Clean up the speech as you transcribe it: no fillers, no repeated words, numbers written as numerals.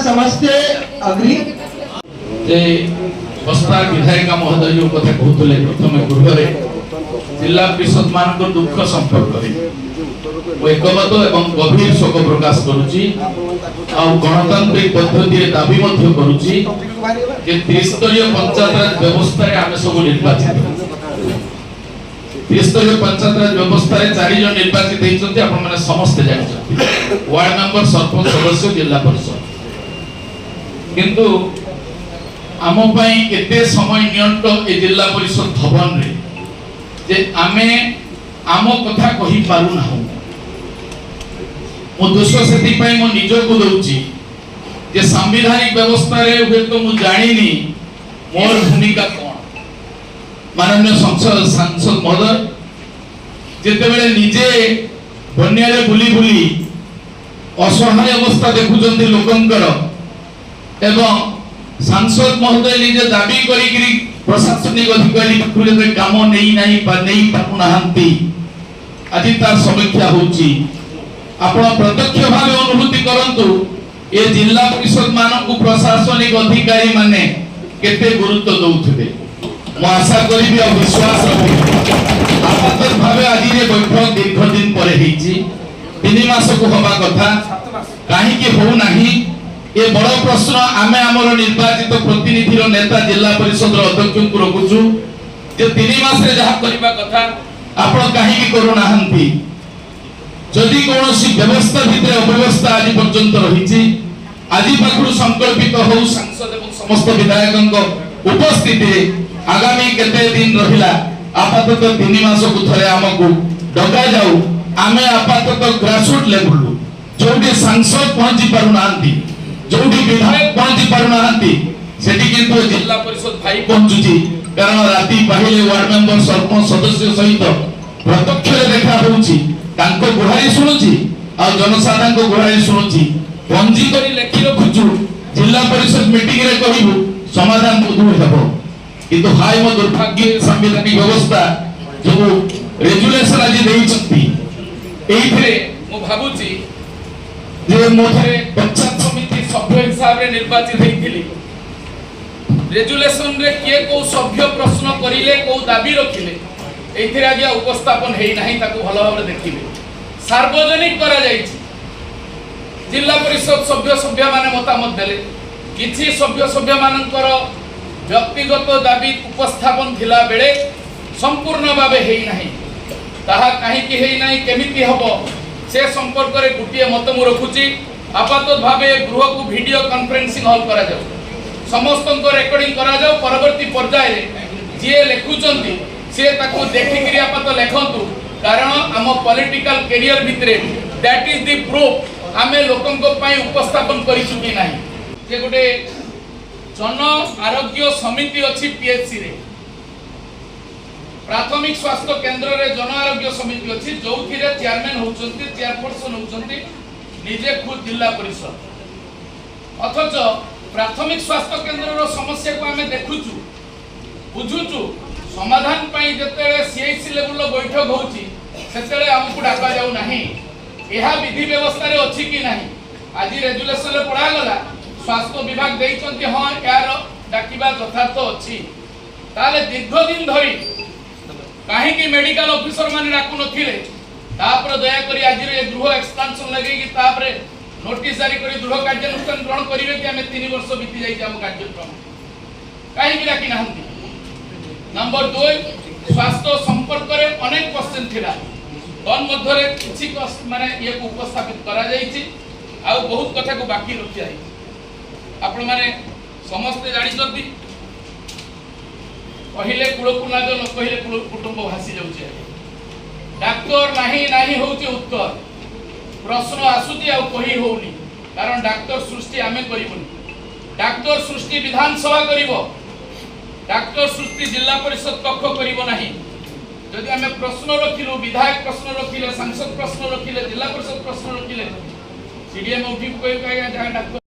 समस्ते अग्री बस्ता विधायिका महोदय जो कथा कहते प्रथम गृह जिला परिषद मान दुख संपर्क एकमत एवं गभीर शोक प्रकाश करुच्ची गणतांत्रिक पद्धति दाबी करुच्ची त्रिस्तरीय पंचायत राज व्यवस्था आम सब निर्वाचित त्रिस्तरीय पंचायत राज व्यवस्था 4 जन निर्वाचित होती समस्ते जानते वार्ड मेंबर सरपंच सदस्य जिला परिषद किंतु आम एते समय नियंट ए जिला परिषद भवन रे जे आमे आम कथा कहि पारु ना मो दोष सेति पई मो निज को दउची जे संवैधानिक व्यवस्था रे हुए तो मु जानिनी मोर भूमिका कोन माननीय संसद सांसद महोदय जेते बेले निजे बन्या रे बुली बुली असहाय अवस्था देखुचंती लोकंकर एवं सांसद महोदय निजे दाबी करी प्रशासनिक अधिकारी पाखुरे काम नहीं नहीं पारु नाहंती आज तार समीक्षा होची आपण प्रत्यक्ष भाव अनुभूति करंतु ए जिला परिषद मानकु प्रशासनिक अधिकारी माने केते गुरुत्व दउथिबे मो आशा करिबी और विश्वास रखिबी आपातत भावे आज रे बैठक दीर्घ दिन परे हेची 3 मास को होबा कथा काहे के हो नाही ये बड़ प्रश्न आमे हमर निर्वाचित प्रतिनिधि रो नेता जिला परिषद रो अध्यक्ष को रखुछु जे 3 मास रे जहा करबा कथा आपण काहे की करू नाहंती जदि कोनोसी व्यवस्था भितर अव्यवस्था आज पर्यंत रहिछि आज पाखरु संकल्पित हो सांसद एवं समस्त विधायकक उपस्थिति आगामी केते दिन रहिला आपातत 3 मास को थरे हमकु डगा जाऊ आमे आपातत ग्रासरूट लेवल जोडी सांसद पहुंची पारु नाहंती जोडी विधायक पहुंची पारु नाहंती सेठी किंतु जिला परिषद भाई पहुंचुची कारण राती पहिले वार्ड मेंबर सरपंच सदस्य सहित प्रत्यक्ष रे देखा होउची तांको गुहारी सुनुची आ जनसाधारण को गुहारी सुनुची पंजी करी लेखि रखुछु जिला परिषद मीटिंग रे कहिबु समाधान बुधु हेबो किंतु हाय मो दुर्भाग्य संवैधानिक व्यवस्था जो रेजुलेशन आज देइछंती एइथरे मो भाबुची जे मोथरे पंचायत समिति सभ्य हिसाब रे निर्वाचित हेइथिली रेजुलेशन रे किए को सभ्य प्रश्न करिले को दाबी रखिले एथिरे आज्ञा उपस्थापन हेइ नाही ताको भलो भाबरे देखिबे सार्वजनिक करा जाईछि जिला परिषद सभ्य माने मतामत देले किछि सभ्य मानकर व्यक्तिगत दाबी उपस्थापन थिला बेले संपूर्ण भाबे हेइ नाही ताहा काहे कि हेइ नाही केमिति हबो से संपर्क रे गुटिए मत मु रखुची आपातत भाबे गृह को वीडियो कॉन्फ्रेंसिंग हॉल करा जाऊ समस्त को रिकॉर्डिंग करा जाऊ परवर्ती पर्याय रे जे लेखुचंती से ताको देखिकरी आपात लेखंतु कारण आम पॉलिटिकल करियर भितरे दैट इज द प्रूफ आमे लोकन को पई उपस्थापन करि चुकी नाही जे गोटे जन आरोग्य समिति अछि पीएचसी रे प्राथमिक स्वास्थ्य केंद्र रे जन आरोग्य समिति अछि जोथि रे चेयरमैन होउचंती चेयरपर्सन होउचंती निजे खुद जिला परिषद अथच प्राथमिक स्वास्थ्य केंद्र रो समस्या को हमें देखुचु बुझुचु समाधान पई जते सीआईसी लेवल रो बैठक होउची सेतेले हमकु डाका जाऊ नाही एहा विधि व्यवस्था रे अछि कि नाही आज रेजुलेशन रे पढ़ा गला स्वास्थ्य विभाग देइचंती हां यार डाकिबा यथार्थ अछि ताले दीर्घ दिन धरि काहे कि मेडिकल ऑफिसर माने राखु नथिले तापर दया करी आज रे गृह एक्सपेंशन लगे कि तापर नोटिस जारी करी दृढ़ कार्यानुष्ठान ग्रहण करिवे कि हमें 3 वर्ष बीती जाई हम कार्यक्रम काहे कि राखि नाहंती नंबर 2 स्वास्थ्य संपर्क रे अनेक क्वेश्चन थिला तन मध्य रे किछि माने ये को उपस्थापित करा जाईछि आ बहुत कथा को बाकी रखि जाई आपण माने समस्त जानि जदी पहिले कुळकु लाग न पहिले कुटुंब भासी जाउछि डॉक्टर नाही होउछि उत्तर प्रश्न आसुछि आ कहि होउनी कारण डॉक्टर सृष्टि आमे करिबोनी डॉक्टर सृष्टि विधानसभा करिवो डॉक्टर सृष्टि जिला परिषद कक्ष करिवो नाही जदि हमें प्रश्न रखिलु विधायक प्रश्न रखिले सांसद प्रश्न रखिले जिला परिषद प्रश्न रखिले सीडीएम उठी कोइ डॉक्टर